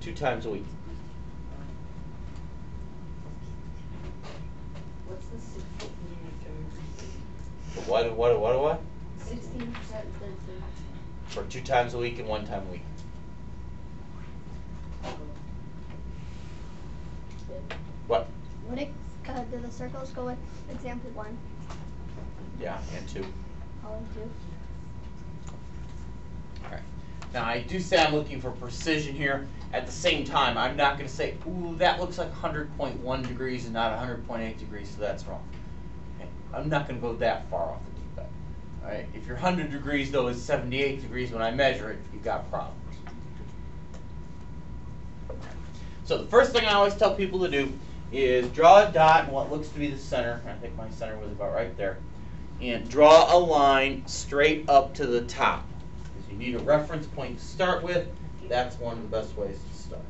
2 times a week. What's the 16? What? 16%. For 2 times a week and 1 time a week. What? Do the circles go with example 1? Yeah, and 2. All in 2. Alright. Now I do say I'm looking for precision here. At the same time, I'm not going to say, ooh, that looks like 100.1 degrees and not 100.8 degrees, so that's wrong. Okay. I'm not going to go that far off the deep end. Alright. If your 100 degrees though is 78 degrees when I measure it, you've got problems. So the first thing I always tell people to do is draw a dot in what looks to be the center. I think my center was about right there. And draw a line straight up to the top. Because you need a reference point to start with. That's one of the best ways to start.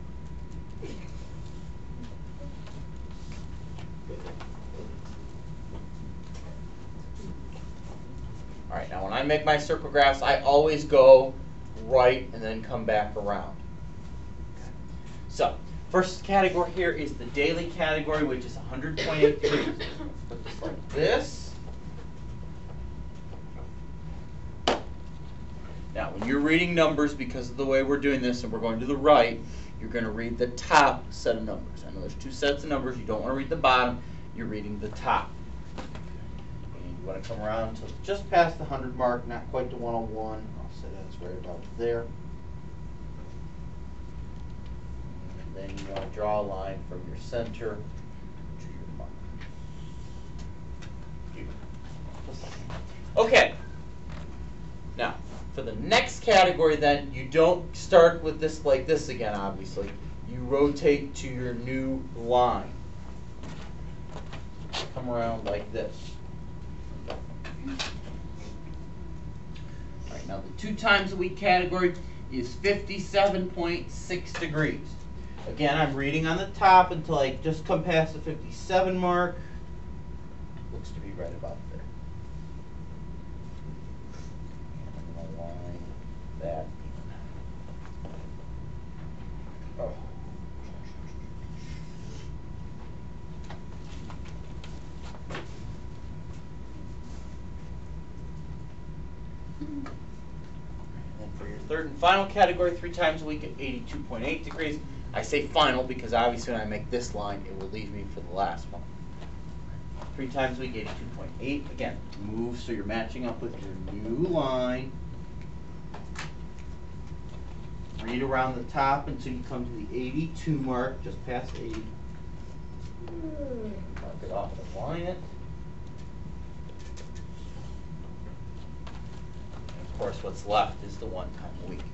Alright, now when I make my circle graphs, I always go right and then come back around. Okay. So, first category here is the daily category, which is 100.8 degrees. Put this like this. Now, when you're reading numbers, because of the way we're doing this, and we're going to the right, you're going to read the top set of numbers. I know there's 2 sets of numbers. You don't want to read the bottom. You're reading the top. And you want to come around to just past the 100 mark, not quite to 101. I'll say that's right about there. And then you want to draw a line from your center to your mark. Okay. Now, for the next category then, you don't start with this like this again, obviously. You rotate to your new line. Come around like this. Alright, now the 2 times a week category is 57.6 degrees. Again, I'm reading on the top until I just come past the 57 mark. Looks to be right about there. That. Oh. And then for your third and final category, 3 times a week at 82.8 degrees. I say final because obviously when I make this line, it will leave me for the last one. 3 times a week, 82.8. Again, move so you're matching up with your new line. Read around the top until you come to the 82 mark, just past 80. Mark it off and line it. And of course, what's left is the 1 time a week.